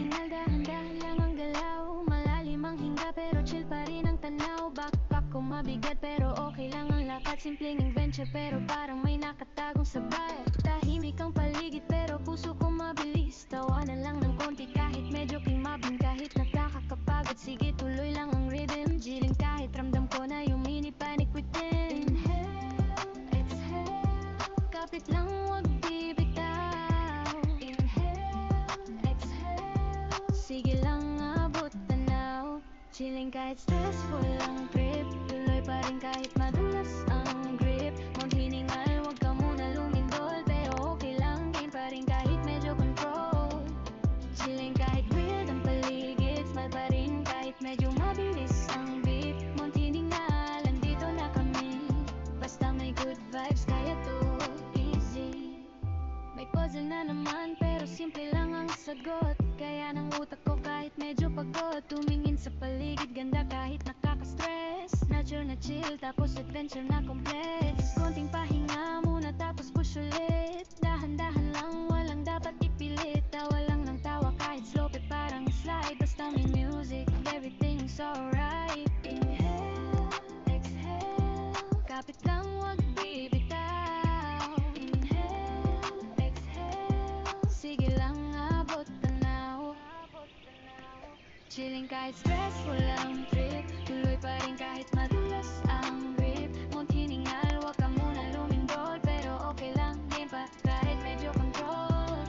Hinal dahan-dahan lang ang galaw, malalim ang hinga pero chill pa rin ang tanaw. Backpack ko mabigat pero okay lang ang lakad. Simpleng adventure pero parang may nakatagong sabay. Tahimik ang paligid pero puso ko mabilis. Tawanan lang ng konti kahit medyo kimabing. Kahit nakakapagod, sige tuloy lang ang rhythm. Giling kahit ramdam ko na yung mini panic within. Inhale, exhale, kapit lang wag bibitaw. Inhale, exhale, sige lang abot tanaw. Chilling kahit stressful ang trip, tuloy pa rin kahit madulas ang grip. Huwag hiningal, wag ka muna lumindol, pero okay lang, game pa rin kahit medyo control. Chilling kahit weird ang paligid, smile pa rin kahit medyo mabilis ang beat. Munti hiningal, andito na kami, basta may good vibes, kaya to easy. May puzzle na naman pero simple lang ang sagot. Kaya ng utak ko kahit medyo pagod, tumingin sa paligid, ganda kahit nakaka-stress. Nature na chill tapos adventure na complex. Konting pahinga muna tapos push ulit. Dahan-dahan lang, walang dapat ipilit. Tawa lang ng tawa kahit slow pe parang slide. Basta may music, everything's alright. Inhale, exhale, kapit lang wag bibitaw. Inhale, exhale, sige lang abot tanaw. Chilling kahit stressful ang trip, tuloy pa rin kahit madulas ang grip. Munti hiningal, wag ka muna lumindol, pero okay lang, game pa kahit medyo control.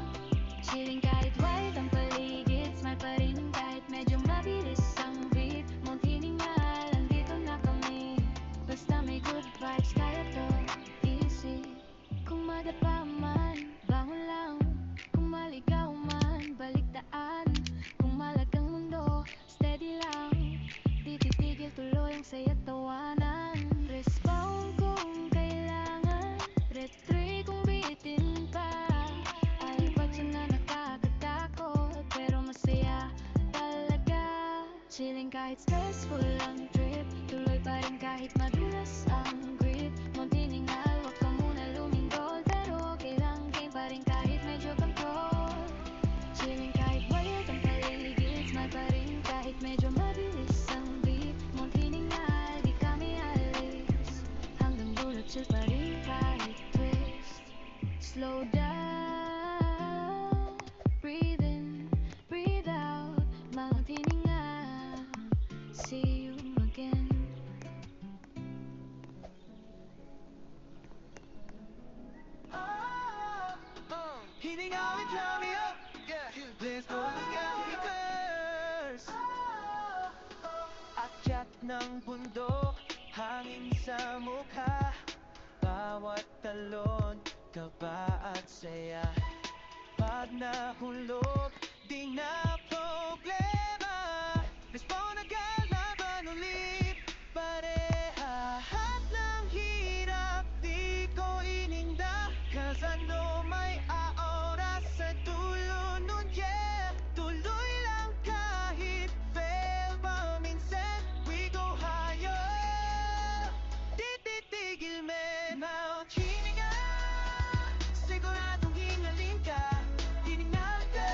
Chilling kahit wild ang paligid, smile pa rin kahit medyo mabilis ang beat. Munti hiningal, andito na kami, basta may good vibes, kaya to easy. Kung madapa man, bangon lang. Kung maligaw man, balik daan. Kung malagang mundo, steady lang. Di titigil, tuloy ang saya tawanan. Respawn kung kailangan, retry kung bitin pa. Alipat siya na nakakatakot, pero masaya talaga. Chilling kahit stressful ang trip, tuloy pa rin kahit madulas ang grip. Munti hiningal, wag ka muna lumindol, pero okay lang, game pa rin kahit medyo control. Chilling kahit wild ang paligid, smile pa rin kahit medyo mabilis ang beat. Munti hiningal, di kami alis, hanggang dulo chill pa rin kahit twist. Slow down, breathe in, breathe out, munti hiningal, see you again. Hininga, wait lang, yeah. Let's go together, girls. Akyat ng bundok, hangin sa mukha. Bawat talon, kaba at saya. Pag nahulog, di na problema. Respawn agad, laban ulit. Pareha, lahat ng hirap, di ko ininda. Cause I know may aura sa dulo nun, yeah. Tuloy lang kahit fail pa minsan. We go higher, di titigil men. Mount hininga, siguradong hingalin ka. Hiningal ka,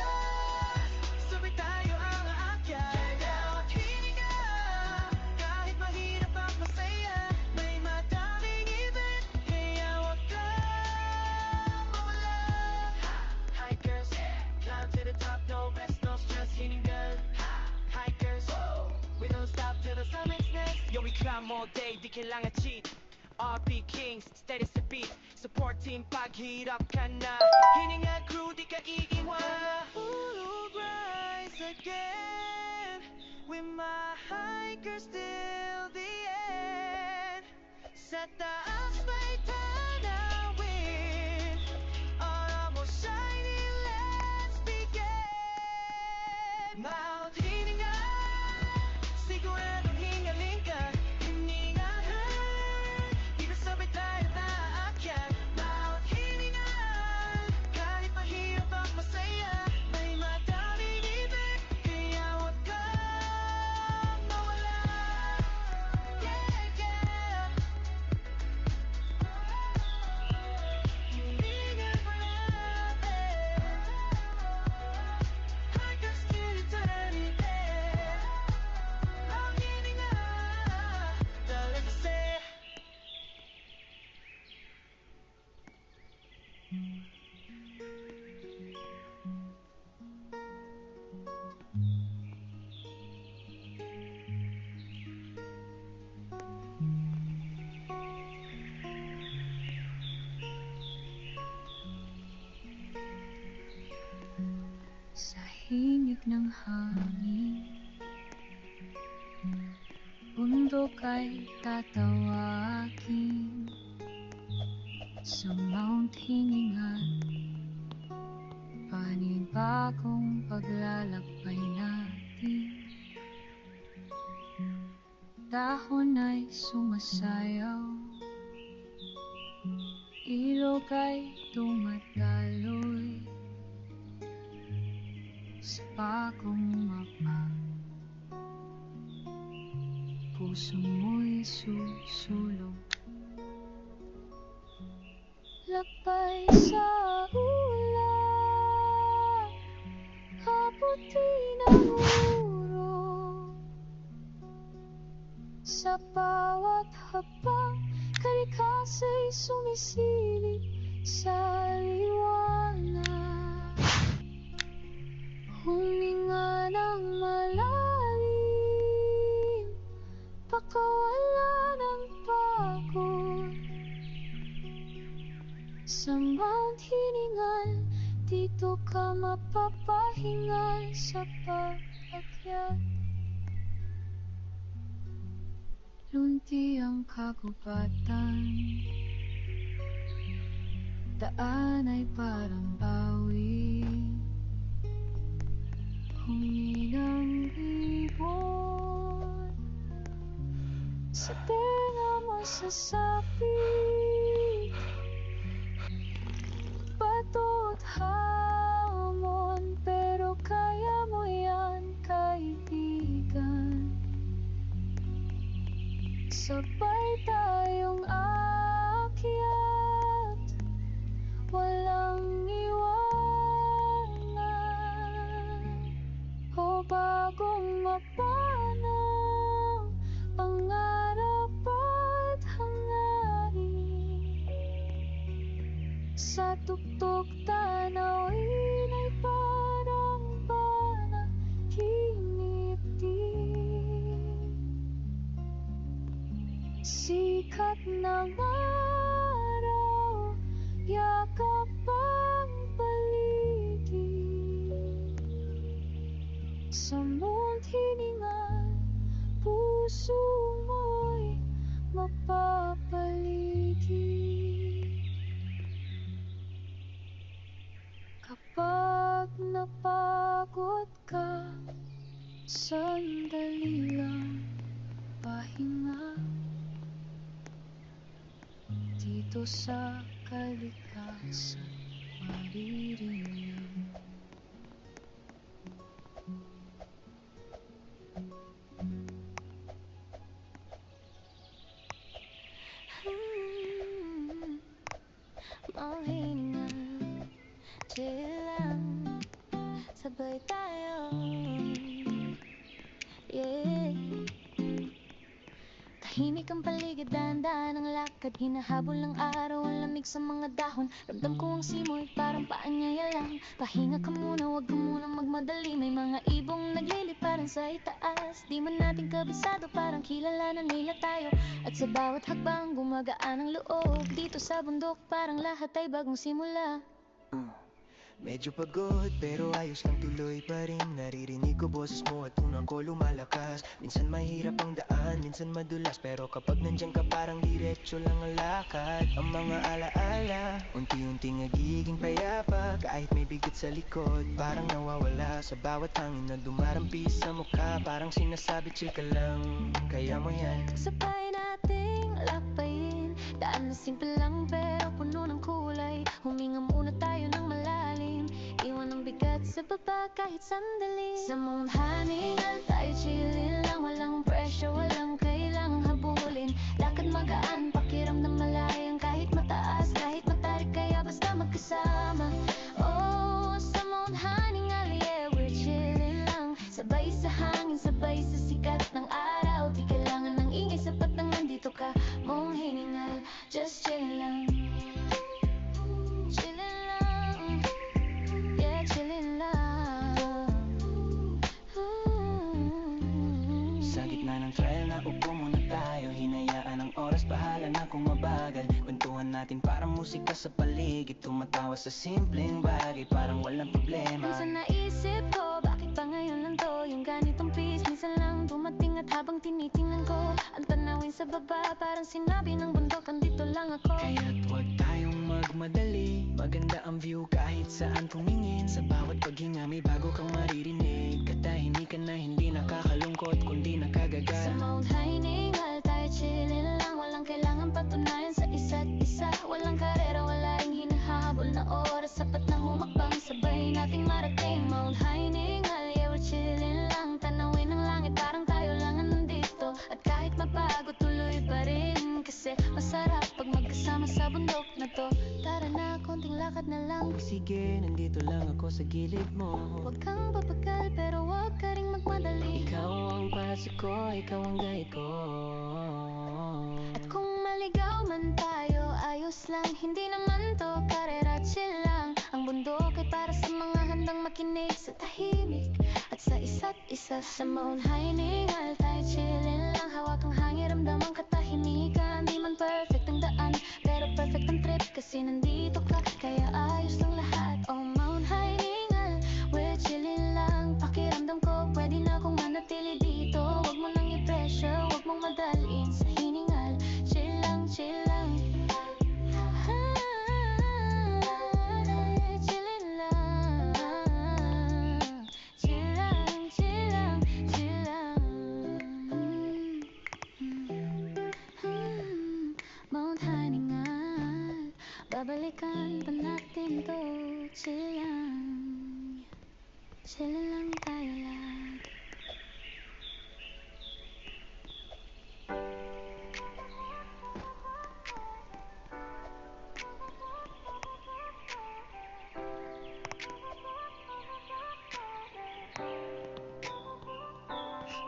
sabay tayo ang aakyat. Mount hininga, kahit mahirap at masaya, may madaming event, kaya wag kang mawala. Hikers, climb to the top, no rest, no stress. Hiningal, hikers, we don't stop till the summit's next. Yo, we climb all day, di kailangan cheat. RP Kings, steady sa beat. Support team pag hirap ka na. Hininga crew, di ka iiwan. We'll rise again with my hikers till the end. Sa taas may tanawin, almost shining, let's begin. Mount hininga, siguradong hingalin ka. Hininga, dito sabay tayo naakyat. Mount hininga, kahit mahirap at masaya, may madaming event, kaya wag kang mawala. Yeah, yeah. Himig ng hangin, bundok ay tatawagin sa Mount Hiningal. Panibagong paglalakbay natin, dahon ay sumasayaw, ilog ay dumadaloy sa bagong mapa. Puso mo'y susulong, lakbay sa ulap, kaputi ng urong. Sa bawat habang kalikasa'y sumisilip sa liwanag. Huminga ng malalim, pakawala ng pagod. Sa Mount Hiningal, dito ka mapapahinga sa pag-akyat. Lunti ang kagubatan, daan ay parang bawi. Huminang ibon, sa tenga masasabi, bato't hamon, pero kaya mo yan, kaibigan. Sabay tayong aakyat, walang iwanan. O bagong mapanang pangarap at hangarin. Sa tuktok tanawin ay parang panaginip din. Sikat ng araw, yakap ang paligid. Sa Mount Hiningal, puso mo'y mapapaligid. Kapag napagod ka, sandali lang pahinga. Dito sa kalikasan maririnig. Mahininga, chill lang, sabay tayo. Yeah. Tahimik ang paligid, dahan-dahan ang lakad, hinahabol ng araw ang lamig sa mga dahon. Ramdam ko ang simoy, parang paanyaya lang. Pahinga ka muna, wag ka munang magmadali. May mga ibong nagliliparan sa itaas, di man natin kabisado, parang kilala na nila tayo. At sa bawat hakbang gumagaan ang loob. Dito sa bundok parang lahat ay bagong simula. Medyo pagod pero ayos lang, tuloy pa rin. Naririnig ko boses mo at unang ko lumalakas. Minsan mahirap ang daan, minsan madulas, pero kapag nandyan ka parang diretso lang ang lakad. Ang mga alaala, unti-unti nagiging payapa. Kahit may bigat sa likod, parang nawawala sa bawat hangin na dumarampis sa mukha. Parang sinasabi chill ka lang, kaya mo yan. Sabay nating lakbayin, daan na simple lang pero puno ng kulay. Huminga muna tayo ng malalim, iwan ang bigat sa baba kahit sandali. Sa Mount Hiningal tayo chillin lang, walang pressure, walang kailangang habulin. Lakad magaan, pakiramdam malayang, kahit mataas, kahit matarik, kaya basta magkasama. Oh, sa Mount Hiningal, yeah, we're chillin lang. Sabay sa hangin, sabay sa sikat ng araw. Di kailangan ng ingay, sapat na nandito ka. Mount Hiningal, just chill lang. Chillin lang, yeah, chillin lang. Sa gitna ng trail na upo muna tayo, hinayaan ang oras, bahala na kung mabagal. Kwentuhan natin parang musika sa paligid, tumatawa sa simpleng bagay, parang walang problema. Minsan naisip ko, sa baba, parang sinabi ng bundok, andito lang ako. Kaya't huwag tayong magmadali, maganda ang view kahit saan tumingin. Sa bawat paghinga may bago kang maririnig, katahimikan na hindi nakakalungkot kundi Sa nakagagal. Mount Hainingal tayo chillin lang, walang kailangan patunayan sa isa't isa. Walang karera, wala ring hinahabol na oras, sapat na humakbang, sabay nating marating Mount Hainingal. Yeah, we're chillin lang, tanawin ang langit, parang tayo lang ang nandito. At kahit mabago, tuloy pa rin, kasi masarap pag magkasama sa bundok na to. Tara na, konting lakad na lang. Sige, nandito lang ako sa gilid mo. Huwag kang papagal, pero huwag ka ring magmadali. Ikaw ang pasa ko, ikaw ang guide ko. At kung maligaw man tayo, ayos lang, hindi naman to karera, chill lang. Ang bundok ay para sa mga handang makinig sa tahimik at sa isa't isa. Sa Mount Hainingal tayo chillin lang, hawak ang hangin, ramdam ang katahimikan. Di man perfect ang daan, pero perfect ang trip, kasi nandito ka, kaya ayos lang lahat. Oh Mount Hainingal, we're chillin lang, pakiramdam ko pwede na akong manatili dito. Huwag mo nang i-pressure, huwag mong madalin sa hiningal, chill lang, chill lang. Chillin lang, chill lang, chill lang, chill lang. Mount Hainingal, babalikan pa natin to. Chill lang, chill lang tayo lang.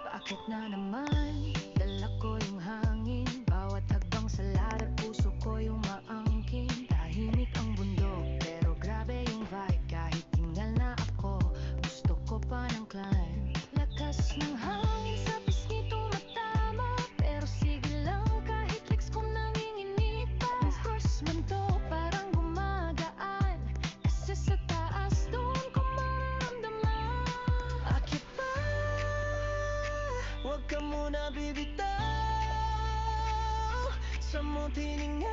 Bakit na naman dala ko yung hangin, bawat hagbang sa ladder puso ko yung maangkin. Tahimik ang bundok pero grabe yung vibe, kahit tinggal na ako gusto ko pa ng climb. Lakas ng hangin sa pisngi tumatama, pero sige lang kahit legs ko nanginginita. Of course man to parang gumagaan, kasi sa taas doon ko mararamdaman. Akit pa, huwag ka muna bibitaw sa Mount Hainingal.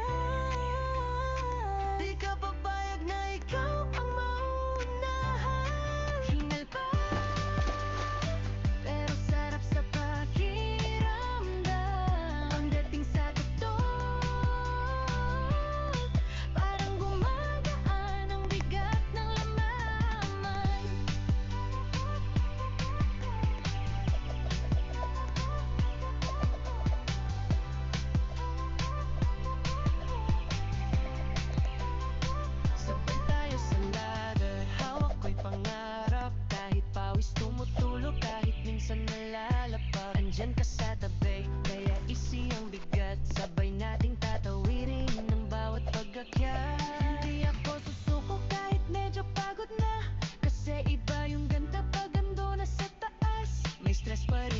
Di ka papayag na ikaw ang maunahan. Hingal pa, pero sarap sa pakiramdam. Ang dating sa tuktok, parang gumagaan ang bigat ng laman. Sabay tayo sa ladder, hawak ko'y pangarap. Kahit pawis tumutulog, kahit minsan nalalapag, andyan ka sa tabi, kaya easy ang bigat. Sabay nating tatawirin ng bawat pag-akyat. Hindi ako susuko kahit medyo pagod na, kasi iba yung ganda pag ando na sa taas. May stress pa rin